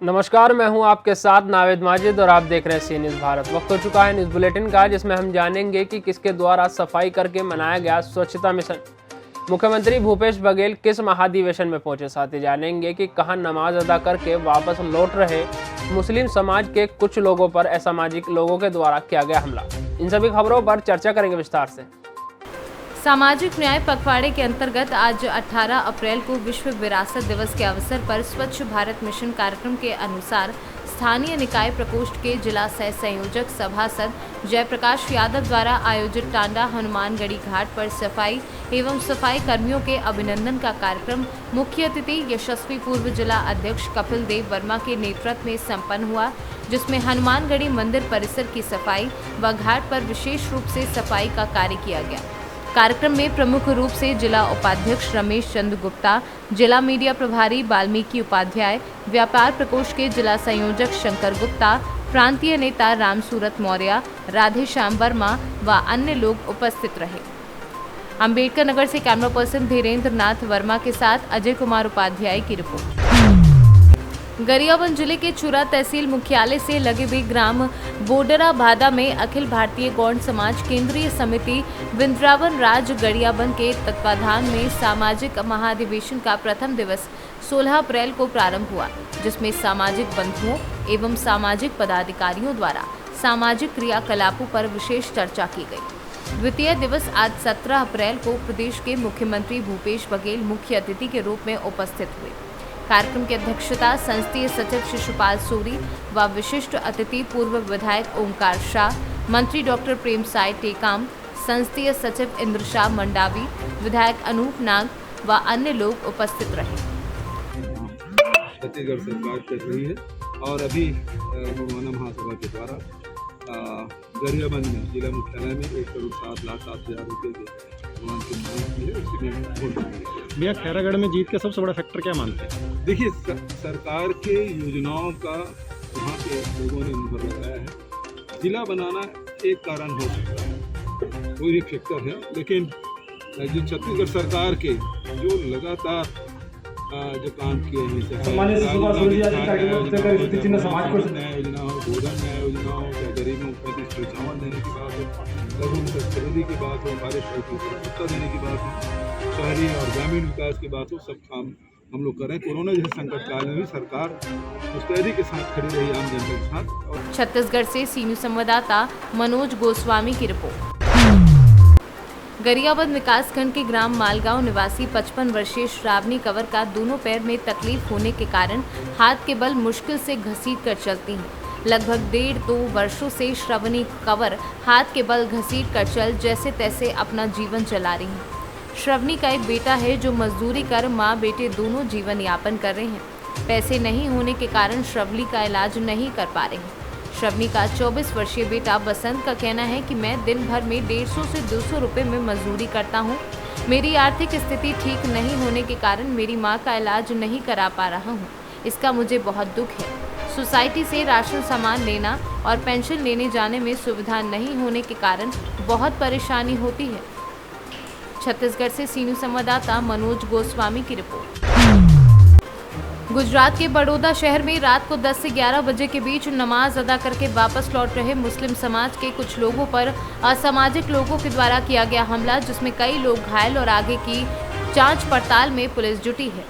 नमस्कार, मैं हूं आपके साथ नावेद माजिद और आप देख रहे हैं सी न्यूज़ भारत। वक्त हो चुका है न्यूज़ बुलेटिन का, जिसमें हम जानेंगे कि किसके द्वारा सफाई करके मनाया गया स्वच्छता मिशन। मुख्यमंत्री भूपेश बघेल किस महाधिवेशन में पहुंचे, साथ ही जानेंगे कि कहां नमाज अदा करके वापस लौट रहे मुस्लिम समाज के कुछ लोगों पर असामाजिक लोगों के द्वारा किया गया हमला। इन सभी खबरों पर चर्चा करेंगे विस्तार से। सामाजिक न्याय पखवाड़े के अंतर्गत आज 18 अप्रैल को विश्व विरासत दिवस के अवसर पर स्वच्छ भारत मिशन कार्यक्रम के अनुसार स्थानीय निकाय प्रकोष्ठ के जिला सह संयोजक सभासद जयप्रकाश यादव द्वारा आयोजित टांडा हनुमानगढ़ी घाट पर सफाई एवं सफाई कर्मियों के अभिनंदन का कार्यक्रम मुख्य अतिथि यशस्वी पूर्व जिला अध्यक्ष कपिल देव वर्मा के नेतृत्व में संपन्न हुआ, जिसमें हनुमानगढ़ी मंदिर परिसर की सफाई व घाट पर विशेष रूप से सफाई का कार्य किया गया। कार्यक्रम में प्रमुख रूप से जिला उपाध्यक्ष रमेश चंद्र गुप्ता, जिला मीडिया प्रभारी वाल्मीकि उपाध्याय, व्यापार प्रकोष्ठ के जिला संयोजक शंकर गुप्ता, प्रांतीय नेता रामसूरत मौर्य, राधे श्याम वर्मा व अन्य लोग उपस्थित रहे। अंबेडकर नगर से कैमरा पर्सन धीरेन्द्र नाथ वर्मा के साथ अजय कुमार उपाध्याय की रिपोर्ट। गरियाबंद जिले के चुरा तहसील मुख्यालय से लगे हुए ग्राम बोडरा भादा में अखिल भारतीय गौड़ समाज केंद्रीय समिति वृंदावन राज गरियाबंद के तत्वाधान में सामाजिक महाधिवेशन का प्रथम दिवस 16 अप्रैल को प्रारंभ हुआ, जिसमें सामाजिक बंधुओं एवं सामाजिक पदाधिकारियों द्वारा सामाजिक क्रियाकलापों पर विशेष चर्चा की गई। द्वितीय दिवस आज 17 अप्रैल को प्रदेश के मुख्यमंत्री भूपेश बघेल मुख्य अतिथि के रूप में उपस्थित हुए। कार्यक्रम की अध्यक्षता संसदीय सचिव शिशुपाल सूरी व विशिष्ट अतिथि पूर्व विधायक ओंकार शाह, मंत्री डॉक्टर प्रेम साय टेकाम, संसदीय सचिव इंद्र शाह मंडावी, विधायक अनूप नाग व अन्य लोग उपस्थित रहे। छत्तीसगढ़ सरकार कर रही है और अभी मानव महासभा के द्वारा गरियाबंद में जिला मुख्यालय में 1,07,07,000 रुपये के भैया खैरागढ़ में जीत का सबसे बड़ा फैक्टर क्या मानते हैं? देखिए, सरकार के योजनाओं का वहाँ के लोगों ने मुहर लगाया है। जिला बनाना एक कारण हो सकता है, वो भी फैक्टर है, लेकिन जो छत्तीसगढ़ सरकार के जो लगातार जो काम किए हैं, न्याय योजना हो, गोधन न्याय योजना हो, या गरीबों को 35 चावल देने की बात हो, लघु खरीदी की बात हो, बारिश को सस्ता देने की बात हो, शहरी और ग्रामीण विकास की बात हो, सब काम हम लोग कर रहे हैं। कोरोना जैसे संकट काल में भी सरकार मुस्तैदी के साथ खड़ी रही आम जनता के साथ। छत्तीसगढ़ से सी न्यूज़ संवाददाता मनोज गोस्वामी की रिपोर्ट। गरियाबंद विकासखंड के ग्राम मालगांव निवासी 55 वर्षीय श्रावणी कंवर का दोनों पैर में तकलीफ होने के कारण हाथ के बल मुश्किल से घसीट कर चलती हैं। लगभग 1.5-2 वर्षों से श्रावणी कंवर हाथ के बल घसीट कर चल जैसे तैसे अपना जीवन चला रही हैं। श्रावणी का एक बेटा है जो मजदूरी कर माँ बेटे दोनों जीवन यापन कर रहे हैं। पैसे नहीं होने के कारण श्रावणी का इलाज नहीं कर पा रहे हैं। श्रावणी का 24 वर्षीय बेटा बसंत का कहना है कि मैं दिन भर में 150 से 200 रुपये में मजदूरी करता हूं। मेरी आर्थिक स्थिति ठीक नहीं होने के कारण मेरी मां का इलाज नहीं करा पा रहा हूं। इसका मुझे बहुत दुख है। सोसाइटी से राशन सामान लेना और पेंशन लेने जाने में सुविधा नहीं होने के कारण बहुत परेशानी होती है। छत्तीसगढ़ से सी न्यूज़ संवाददाता मनोज गोस्वामी की रिपोर्ट। गुजरात के बड़ौदा शहर में रात को 10 से 11 बजे के बीच नमाज अदा करके वापस लौट रहे मुस्लिम समाज के कुछ लोगों पर असामाजिक लोगों के द्वारा किया गया हमला, जिसमें कई लोग घायल और आगे की जांच पड़ताल में पुलिस जुटी है।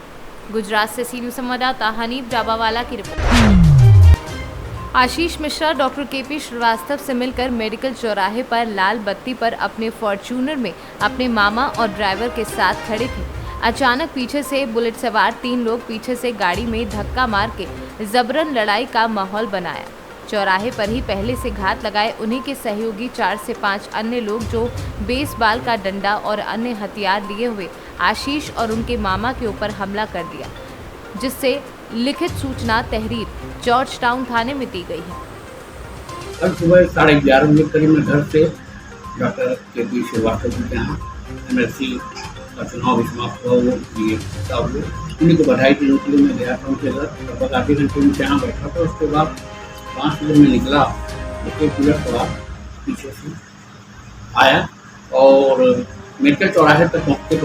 गुजरात से सी न्यूज़ संवाददाता हनीफ डाबावाला की report. Ashish Mishra doctor KP Srivastava से मिलकर मेडिकल चौराहे पर लाल बत्ती पर अपने फॉर्च्यूनर में अपने मामा और ड्राइवर के साथ खड़े थे। अचानक पीछे से बुलेट सवार 3 लोग पीछे से गाड़ी में धक्का मार के जबरन लड़ाई का माहौल बनाया। चौराहे पर ही पहले से घात लगाए उन्हीं के सहयोगी 4 से 5 अन्य लोग जो बेसबॉल का डंडा और अन्य हथियार लिए हुए आशीष और उनके मामा के ऊपर हमला कर दिया, जिससे लिखित सूचना तहरीर जॉर्ज टाउन थाने में दी गई है। कल सुबह 11:30 बजे करीब मैं घर से डॉक्टर केपी श्रीवास्तव जी के यहाँ MSc का चुनाव समाप्त हुआ, वो उन्हीं को बधाई देने के लिए मैं गया था उनके घर। लगभग आधे घंटे में यहाँ बैठा था। उसके बाद 5 बजे में निकला तो एक बुलेट सवार पीछे से आया और मेडिकल चौराहे तक पहुँचते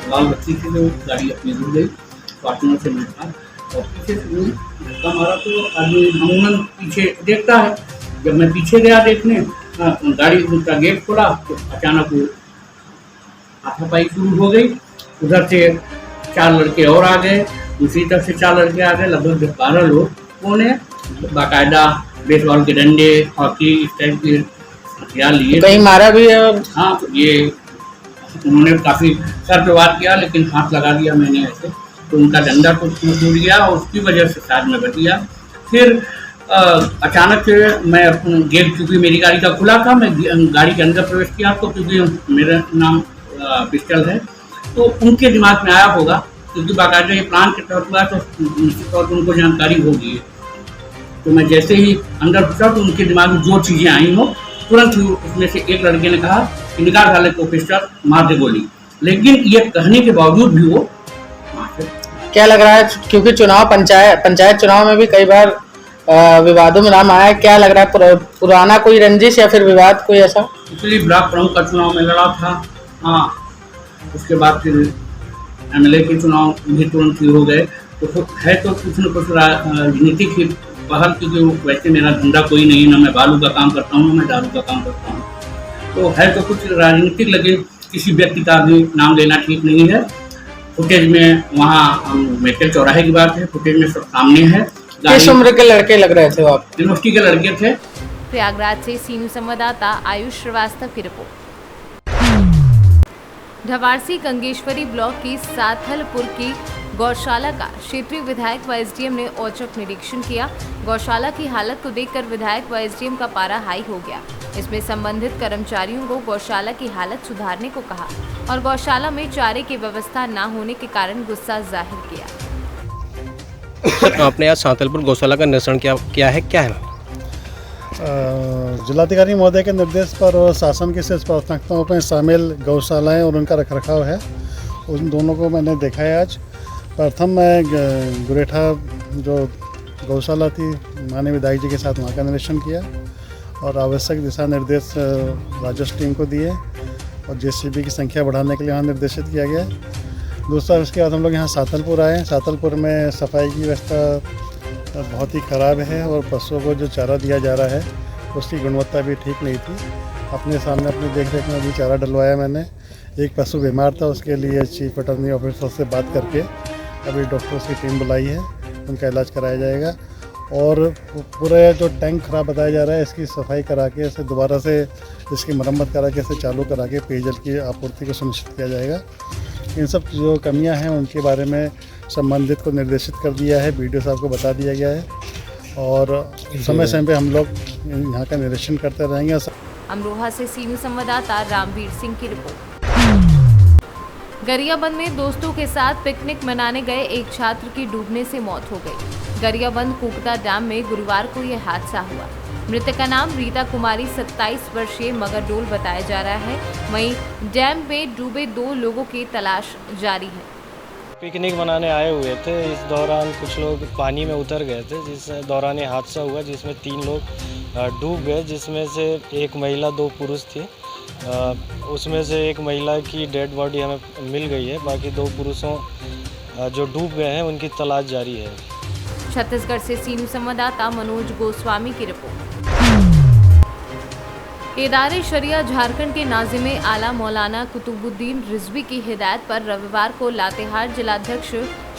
लाल बत्ती से जो गाड़ी अपनी रुक गई। फॉर्चूनर से मैं था, और पीछे से भी धक्का मारा तो आदमी अमूमन पीछे देखता है। जब मैं पीछे गया देखने, गाड़ी का गेट खोला तो अचानक वो हाथापाई शुरू हो गई। उधर से 4 लड़के और आ गए, दूसरी तरफ से 4 लड़के आ गए, लगभग 12 लोगों ने बाकायदा बेसबॉल के डंडे, हॉकी इस टाइप के हथियार लिए। कहीं मारा भी है? और हाँ, ये उन्होंने काफ़ी सर पे वार किया, लेकिन हाथ लगा दिया मैंने ऐसे, तो उनका डंडा तो टूट गया और उसकी वजह से शायद मैं बच गया। फिर अचानक से मैं अपना गेट, क्योंकि मेरी गाड़ी का खुला था, मैं गाड़ी के अंदर प्रवेश किया, तो क्योंकि मेरा नाम पिस्टल है, तो उनके दिमाग में आया होगा, क्योंकि बाकायदा ये प्लान के तहत हुआ, तो निश्चित तौर पर उनको जानकारी होगी। तो मैं जैसे ही अंदर घुसा तो उनके दिमाग में जो चीज़ें आई हो, तुरंत ही उसमें से एक लड़के ने कहा कि निकाल डाले को पिस्टल, मार दे गोली। लेकिन ये कहने के बावजूद भी वो क्या लग रहा है, क्योंकि चुनाव पंचायत चुनाव में भी कई बार विवादों में नाम आया है, क्या लग रहा है, पुराना कोई रंजिश या फिर विवाद कोई ऐसा? इसलिए ब्लॉक प्रमुख का चुनाव में लड़ा था। हाँ, उसके बाद फिर MLA के चुनाव भी तुरंत ही हो गए। तो है तो कुछ न कुछ राजनीतिक ही पहल, क्योंकि वैसे मेरा धंधा कोई नहीं, ना मैं बालू का काम करता हूँ, ना मैं दारू का काम करता हूँ, तो है तो कुछ राजनीतिक, लेकिन किसी व्यक्ति का भी नाम लेना ठीक नहीं है। फुटेज में वहाँ मेडिकल चौराहे की बात है, फुटेज में सब सामने है। किस उम्र के लड़के लग रहे थे वो? आप यूनिवर्सिटी के लड़के थे। प्रयागराज से सीनू संवाददाता आयुष श्रीवास्तव की रिपोर्ट। ढवारसी गंगेश्वरी ब्लॉक की साथलपुर की गौशाला का क्षेत्रीय विधायक व SDM ने औचक निरीक्षण किया। गौशाला की हालत को देखकर विधायक व SDM का पारा हाई हो गया। इसमें संबंधित कर्मचारियों को गौशाला की हालत सुधारने को कहा और गौशाला में चारे की व्यवस्था न होने के कारण गुस्सा जाहिर किया। आपने आज साथलपुर गौशाला का निरीक्षण किया है, क्या है? जिलाधिकारी महोदय के निर्देश पर और शासन की शीर्ष प्राथमिकताओं में शामिल गौशालाएं और उनका रखरखाव है, उन दोनों को मैंने देखा है आज। प्रथम मैं गुरेठा जो गौशाला थी, माननीय विधायक जी के साथ वहाँ का निरीक्षण किया और आवश्यक दिशा निर्देश राजस्व टीम को दिए और JCB की संख्या बढ़ाने के लिए वहाँ निर्देशित किया गया। दूसरा, उसके बाद हम लोग यहाँ साथलपुर आए। साथलपुर में सफाई की व्यवस्था बहुत ही ख़राब है और पशुओं को जो चारा दिया जा रहा है उसकी गुणवत्ता भी ठीक नहीं थी। अपने सामने अपनी देख रेख में अभी चारा डलवाया मैंने। एक पशु बीमार था, उसके लिए चीफ वेटरनरी ऑफिसर से बात करके अभी डॉक्टर्स की टीम बुलाई है, उनका इलाज कराया जाएगा। और पूरा जो टैंक ख़राब बताया जा रहा है, इसकी सफाई करा के इसे दोबारा से इसकी मरम्मत करा के इसे चालू करा के पेयजल की आपूर्ति को सुनिश्चित किया जाएगा। इन सब जो कमियां हैं उनके बारे में संबंधित को निर्देशित कर दिया है, BDO साहब को बता दिया गया है और समय समय पे हम लोग यहाँ का निरीक्षण करते रहेंगे। अमरोहा से सीनू संवाददाता रामवीर सिंह की रिपोर्ट। गरियाबंद में दोस्तों के साथ पिकनिक मनाने गए एक छात्र की डूबने से मौत हो गई। गरियाबंद कुकदा डैम में गुरुवार को यह हादसा हुआ। मृतक का नाम रीता कुमारी 27 वर्षीय मगरडोल बताया जा रहा है। वहीं डैम में डूबे 2 लोगों की तलाश जारी है। पिकनिक मनाने आए हुए थे, इस दौरान कुछ लोग पानी में उतर गए थे, जिस दौरान ये हादसा हुआ जिसमें 3 लोग डूब गए, जिसमें से एक महिला 2 पुरुष थी। उसमें से एक महिला की डेड बॉडी हमें मिल गई है, बाकी 2 पुरुषों जो डूब गए हैं उनकी तलाश जारी है। छत्तीसगढ़ से सीनू संवाददाता मनोज गोस्वामी की रिपोर्ट। इदारे शरिया झारखंड के नाज़िम आला मौलाना कुतुबुद्दीन रिजवी की हिदायत पर रविवार को लातेहार जिलाध्यक्ष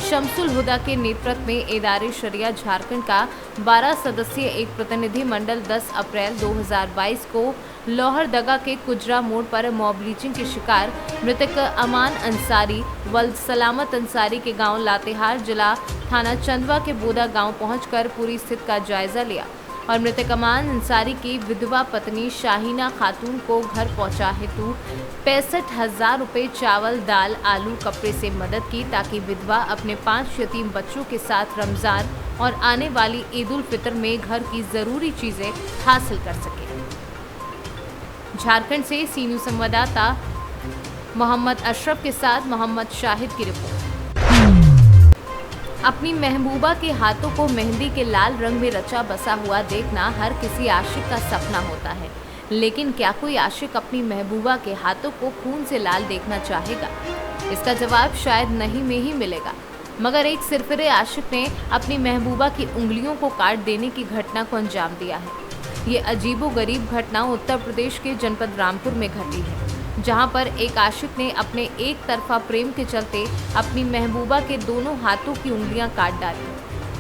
शमसुल हुदा के नेतृत्व में इदारे शरिया झारखंड का 12 सदस्यीय एक प्रतिनिधि मंडल 10 अप्रैल 2022 को लोहरदगा के कुजरा मोड़ पर मॉब लिंचिंग के शिकार मृतक अमान अंसारी व सलामत अंसारी के गांव लातेहार जिला थाना चंदवा के बोदा गांव पहुंचकर पूरी स्थिति का जायजा लिया और मृतक अमान अंसारी की विधवा पत्नी शाहीना खातून को घर पहुंचा हेतु 65,000 रुपये चावल, दाल, आलू, कपड़े से मदद की ताकि विधवा अपने 5 यतीम बच्चों के साथ रमज़ान और आने वाली ईद उल फितर में घर की ज़रूरी चीज़ें हासिल कर सके। झारखंड से सीनू संवाददाता मोहम्मद अशरफ के साथ मोहम्मद शाहिद की रिपोर्ट। अपनी महबूबा के हाथों को मेहंदी के लाल रंग में रचा बसा हुआ देखना हर किसी आशिक का सपना होता है, लेकिन क्या कोई आशिक अपनी महबूबा के हाथों को खून से लाल देखना चाहेगा? इसका जवाब शायद नहीं में ही मिलेगा। मगर एक सिरफिरे आशिक ने अपनी महबूबा की उंगलियों को काट देने की घटना को अंजाम दिया है। ये अजीबोगरीब घटना उत्तर प्रदेश के जनपद रामपुर में घटी है, जहां पर एक आशिक ने अपने एक तरफा प्रेम के चलते अपनी महबूबा के दोनों हाथों की उंगलियां काट डाली।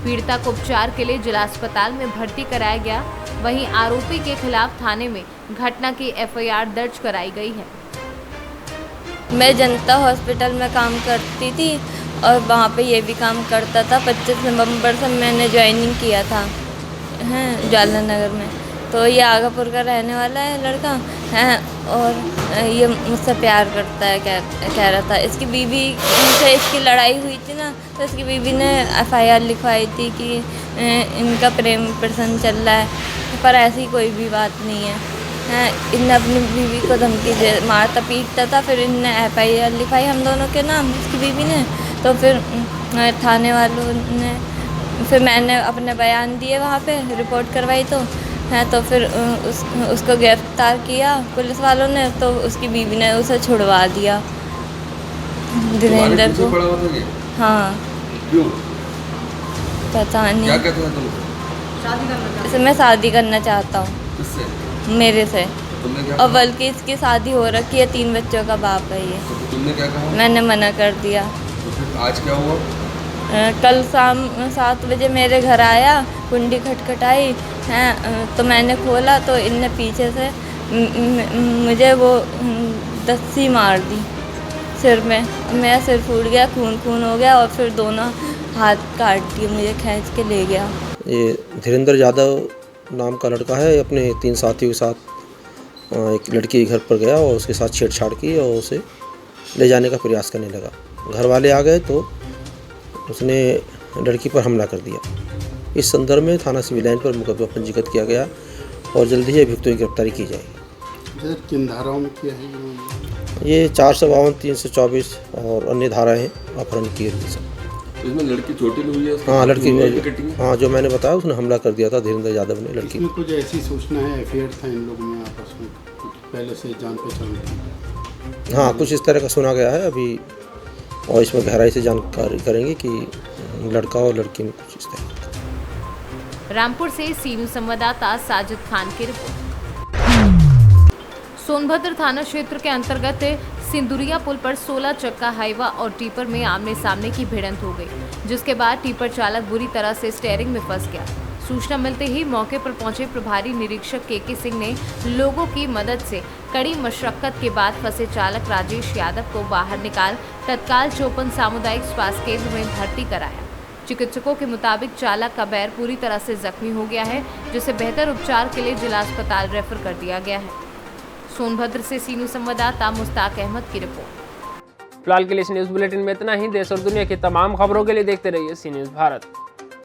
पीड़िता को उपचार के लिए जिला अस्पताल में भर्ती कराया गया। वहीं आरोपी के खिलाफ थाने में घटना की FIR दर्ज कराई गई है। मैं जनता हॉस्पिटल में काम करती थी और वहाँ पे ये भी काम करता था। 25 नवंबर से मैंने ज्वाइनिंग किया था हैं ज्वाला नगर में। तो ये आगापुर का रहने वाला है लड़का है और ये मुझसे प्यार करता है कह रहा था। इसकी बीवी से इसकी लड़ाई हुई थी ना, तो इसकी बीवी ने FIR लिखवाई थी कि इनका प्रेम प्रसन्न चल रहा है, पर ऐसी कोई भी बात नहीं है। इनने अपनी बीवी को धमकी दे मारता पीटता था, फिर इनने FIR लिखवाई हम दोनों के नाम इसकी बीवी ने। तो फिर थाने वालों ने फिर मैंने अपने बयान दिए, वहाँ पे रिपोर्ट करवाई तो फिर उसको गिरफ्तार किया पुलिस वालों ने। तो उसकी बीवी ने उसे छुड़वा दिया धीरेन्द्र को। हाँ क्यों? पता नहीं। क्या कहते हैं तुम? मैं शादी करना चाहता हूँ। किससे? मेरे से। तुमने क्या और बल्कि इसकी शादी हो रखी है, 3 बच्चों का बाप है ये। तो तुमने क्या कहा? मैंने मना कर दिया। तो फिर आज क्या हुआ? कल शाम 7 बजे मेरे घर आया, कुंडी खटखटाई हैं, तो मैंने खोला तो इनने पीछे से मुझे वो दस्सी मार दी सिर में। मेरा सिर फूट गया, खून हो गया और फिर दोनों हाथ काट दिए, मुझे खींच के ले गया। ये धीरेन्द्र यादव नाम का लड़का है, अपने 3 साथियों के साथ एक लड़की के घर पर गया और उसके साथ छेड़छाड़ की और उसे ले जाने का प्रयास करने लगा। घर वाले आ गए तो उसने लड़की पर हमला कर दिया। इस संदर्भ में थाना सिविल लाइन पर मुकदमा पंजीकृत किया गया और जल्दी ही अभियुक्तों की गिरफ्तारी की जाएगी। किन धाराओं में किया है? ये 452, 324 और अन्य धाराएं अपहरण की गई सब। तो इसमें लड़की चोटिल हुई है? हाँ लड़की, हाँ जो मैंने बताया उसने हमला कर दिया था धीरेन्द्र यादव ने लड़की। इसमें कुछ ऐसी सूचना है FIR था इन लोगों में आपस में पहले से जान पहचान थी? हाँ कुछ इस तरह का सुना गया है अभी, और इसमें गहराई से जानकारी करेंगे कि लड़का और लड़की में कुछ इस तरह। रामपुर से सीनू संवाददाता साजिद खान की रिपोर्ट। सोनभद्र थाना क्षेत्र के अंतर्गत सिंदुरिया पुल पर 16 चक्का हाईवा और टिपर में आमने सामने की भिड़ंत हो गई, जिसके बाद टिपर चालक बुरी तरह से स्टीयरिंग में फंस गया। सूचना मिलते ही मौके पर पहुंचे प्रभारी निरीक्षक KK सिंह ने लोगों की मदद से कड़ी मशक्कत के बाद फंसे चालक राजेश यादव को बाहर निकाल तत्काल चौपन सामुदायिक स्वास्थ्य केंद्र में भर्ती कराया। चिकित्सकों के मुताबिक चालक का पैर पूरी तरह से जख्मी हो गया है, जिसे बेहतर उपचार के लिए जिला अस्पताल रेफर कर दिया गया है। सोनभद्र से सीनू संवाददाता मुस्ताक अहमद की रिपोर्ट। फिलहाल के लिए इस न्यूज़ बुलेटिन में इतना ही। देश और दुनिया की तमाम खबरों के लिए देखते रहिए सी न्यूज़ भारत।